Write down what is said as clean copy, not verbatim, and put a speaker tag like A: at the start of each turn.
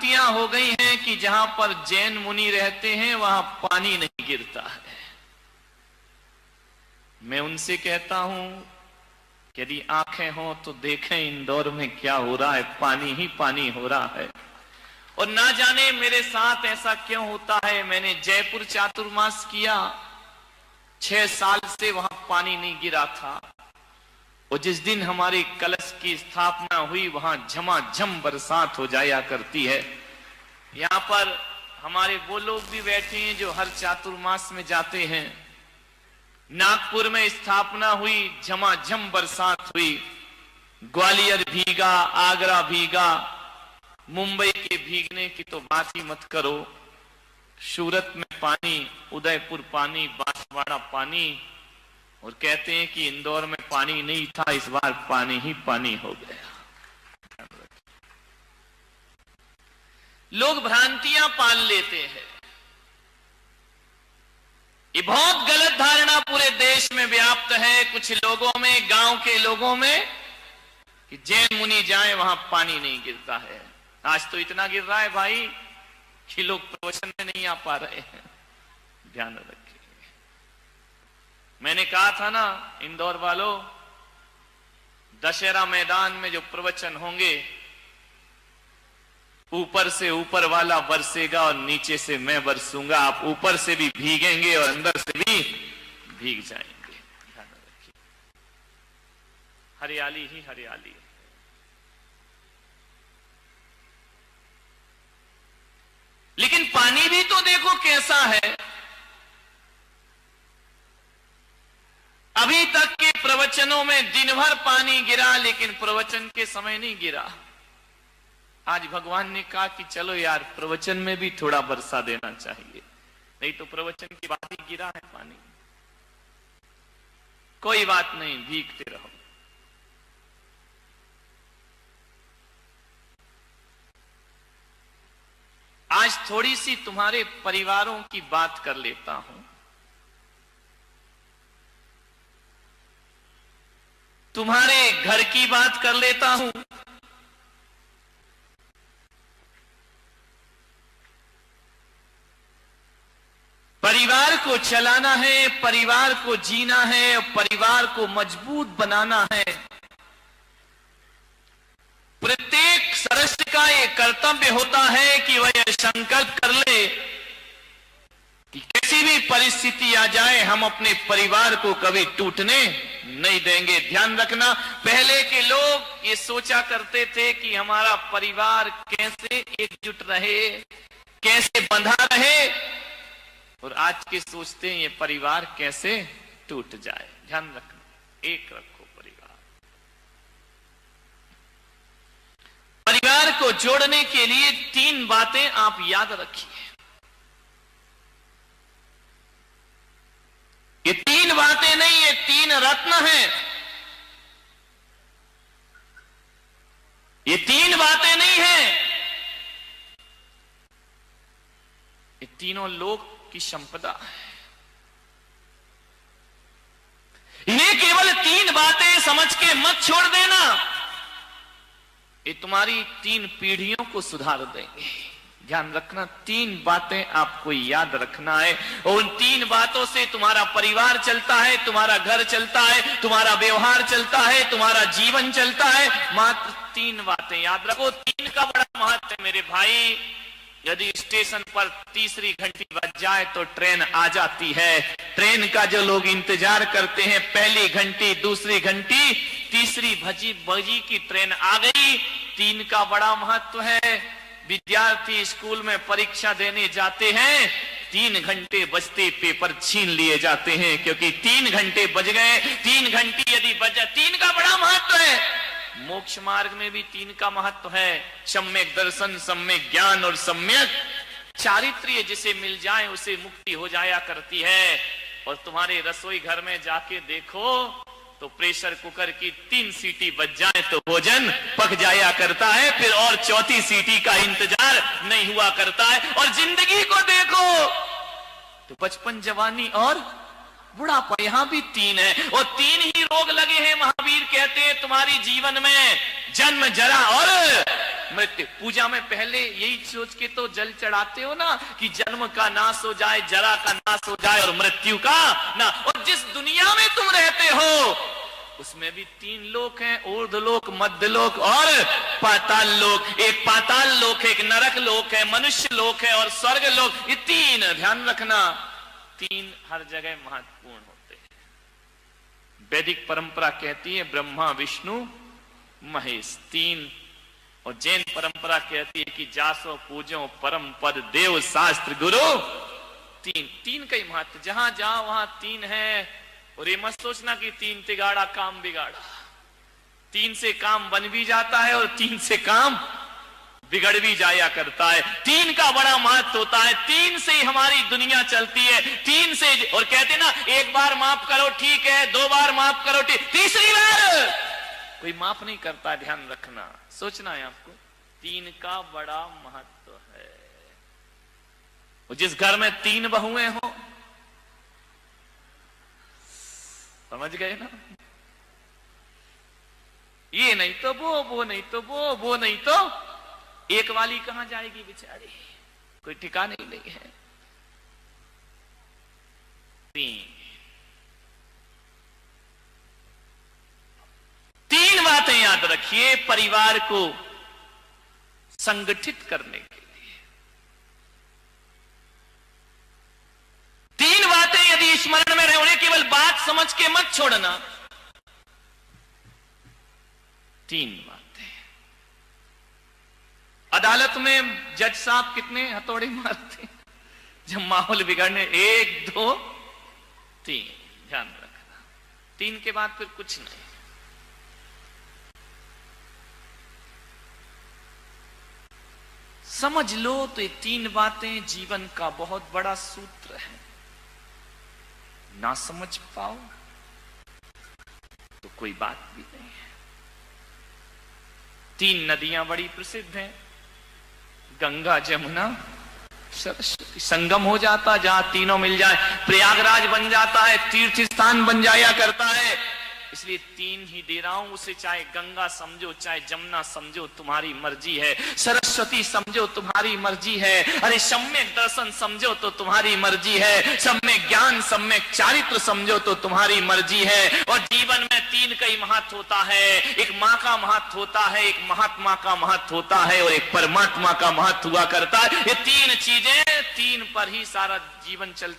A: भ्रांतियां हो गई हैं कि जहां पर जैन मुनि रहते हैं वहां पानी नहीं गिरता है। मैं उनसे कहता हूं यदि आंखें हों तो देखें इंदौर में क्या हो रहा है, पानी ही पानी हो रहा है। और ना जाने मेरे साथ ऐसा क्यों होता है। मैंने जयपुर चातुर्मास किया, 6 साल से वहां पानी नहीं गिरा था। और जिस दिन हमारे कलश की स्थापना हुई वहां झमाझम बरसात हो जाया करती है। यहां पर हमारे वो लोग भी बैठे हैं जो हर चातुर्मास में जाते हैं। नागपुर में स्थापना हुई, झमाझम बरसात हुई, ग्वालियर भीगा, आगरा भीगा, मुंबई के भीगने की तो बात ही मत करो। सूरत में पानी, उदयपुर पानी, बांसवाड़ा पानी, और कहते हैं कि इंदौर में पानी नहीं था, इस बार पानी ही पानी हो गया। लोग भ्रांतियां पाल लेते हैं। ये बहुत गलत धारणा पूरे देश में व्याप्त है, कुछ लोगों में, गांव के लोगों में, कि जैन मुनि जाए वहां पानी नहीं गिरता है। आज तो इतना गिर रहा है भाई कि लोग प्रवचन में नहीं आ पा रहे हैं। ध्यान रखिए। मैंने कहा था ना इंदौर वालों, दशहरा मैदान में जो प्रवचन होंगे, ऊपर से ऊपर वाला बरसेगा और नीचे से मैं बरसूंगा। आप ऊपर से भी भीगेंगे और अंदर से भी भीग जाएंगे। ध्यान रखिए, हरियाली ही हरियाली। लेकिन पानी भी तो देखो कैसा है। अभी तक के प्रवचनों में दिन भर पानी गिरा, लेकिन प्रवचन के समय नहीं गिरा। आज भगवान ने कहा कि चलो यार, प्रवचन में भी थोड़ा बरसा देना चाहिए, नहीं तो प्रवचन की बात ही गिरा है पानी। कोई बात नहीं, भीगते रहो। आज थोड़ी सी तुम्हारे परिवारों की बात कर लेता हूं। तुम्हारे घर की बात कर लेता हूं। परिवार को चलाना है, परिवार को जीना है, परिवार को मजबूत बनाना है। प्रत्येक सदस्य का यह कर्तव्य होता है कि वह यह संकल्प कर ले कि किसी भी परिस्थिति आ जाए हम अपने परिवार को कभी टूटने नहीं देंगे। ध्यान रखना, पहले के लोग ये सोचा करते थे कि हमारा परिवार कैसे एकजुट रहे, कैसे बंधा रहे, और आज के सोचते हैं ये परिवार कैसे टूट जाए। ध्यान रखना, एक रखो परिवार। परिवार को जोड़ने के लिए 3 बातें आप याद रखिए। ये 3 बातें नहीं, ये 3 रत्न हैं। ये 3 बातें नहीं हैं, ये तीनों लोग की संपदा है। इन्हें केवल 3 बातें समझ के मत छोड़ देना, ये तुम्हारी 3 पीढ़ियों को सुधार देंगे। ध्यान रखना, 3 बातें आपको याद रखना है, और उन 3 बातों से तुम्हारा परिवार चलता है, तुम्हारा घर चलता है, तुम्हारा व्यवहार चलता है, तुम्हारा जीवन चलता है। मात्र 3 बातें याद रखो। 3 का बड़ा महत्व है मेरे भाई। यदि स्टेशन पर तीसरी घंटी बज जाए तो ट्रेन आ जाती है। ट्रेन का जो लोग इंतजार करते हैं, पहली घंटी, दूसरी घंटी, तीसरी बजी की ट्रेन आ गई। 3 का बड़ा महत्व है। विद्यार्थी स्कूल में परीक्षा देने जाते हैं, 3 घंटे बजते पेपर छीन लिए जाते हैं, क्योंकि 3 घंटे बज गए। 3 घंटी यदि बज जाए, 3 का बड़ा महत्व है। मोक्ष मार्ग में भी 3 का महत्व है। सम्यक दर्शन, सम्यक ज्ञान और सम्यक चारित्र्य जिसे मिल जाए उसे मुक्ति हो जाया करती है। और तुम्हारे रसोई घर में जाके देखो तो प्रेशर कुकर की 3 सीटी बज जाए तो भोजन पक जाया करता है, फिर और 4थी सीटी का इंतजार नहीं हुआ करता है। और जिंदगी को देखो तो बचपन, जवानी और बुढ़ापा, यहां भी 3 है। और 3 ही रोग लगे हैं। महावीर कहते हैं तुम्हारी जीवन में जन्म, जरा और मृत्यु। पूजा में पहले यही सोच के तो जल चढ़ाते हो ना कि जन्म का नाश हो जाए, जरा का नाश हो जाए और मृत्यु का ना। और जिस दुनिया में तुम रहते हो उसमें भी 3 लोक हैं, ऊर्ध्वलोक, मध्यलोक और पाताल लोक। एक पाताल लोक है, एक नरक लोक है, मनुष्य लोक है और स्वर्ग लोक। ये 3 ध्यान रखना, 3 हर जगह महत्वपूर्ण होते हैं। वैदिक परंपरा कहती है ब्रह्मा विष्णु महेश 3, और जैन परंपरा कहती है कि जासो पूजो परम पद देव शास्त्र गुरु 3 का ही महत्व। जहां जाओ वहां 3 है। और ये मत सोचना कि 3 तिगाड़ा काम बिगाड़ा। 3 से काम बन भी जाता है और 3 से काम बिगड़ भी जाया करता है। 3 का बड़ा महत्व होता है। 3 से ही हमारी दुनिया चलती है। 3 से, और कहते ना 1 बार माफ करो ठीक है, 2 बार माफ करो ठीक, तीसरी बार कोई माफ नहीं करता। ध्यान रखना, सोचना है आपको, 3 का बड़ा महत्व है। और जिस घर में 3 बहुएं हो, समझ गए ना, ये नहीं तो वो नहीं तो वो नहीं तो एक वाली कहां जाएगी बेचारी, कोई ठिकाने ही नहीं है। 3 बातें याद रखिए परिवार को संगठित करने के लिए। 3 बातें यदि स्मरण में रहे, उन्हें केवल बात समझ के मत छोड़ना। 3 बातें। अदालत में जज साहब कितने हथौड़े मारते जब माहौल बिगड़ने, 1 2 3, ध्यान रखना। 3 के बाद फिर कुछ नहीं। समझ लो तो ये 3 बातें जीवन का बहुत बड़ा सूत्र है। ना समझ पाओ तो कोई बात भी नहीं है। 3 नदियां बड़ी प्रसिद्ध हैं, गंगा जमुना सरस्वती। संगम हो जाता जहां तीनों मिल जाए, प्रयागराज बन जाता है, तीर्थ स्थान बन जाया करता है। इसलिए 3 ही दे रहा हूं उसे, चाहे गंगा समझो चाहे जमुना समझो तुम्हारी मर्जी है, सरस्वती समझो तुम्हारी मर्जी है, अरे सम्यक दर्शन समझो तो तुम्हारी मर्जी है, सम्यक ज्ञान सम्यक चारित्र समझो तो तुम्हारी मर्जी है। और जीवन में 3 का ही महत्व होता है। एक माँ का महत्व होता है, एक महात्मा का महत्व होता है और एक परमात्मा का महत्व हुआ करता है। ये 3 चीजें, 3 पर ही सारा जीवन चलता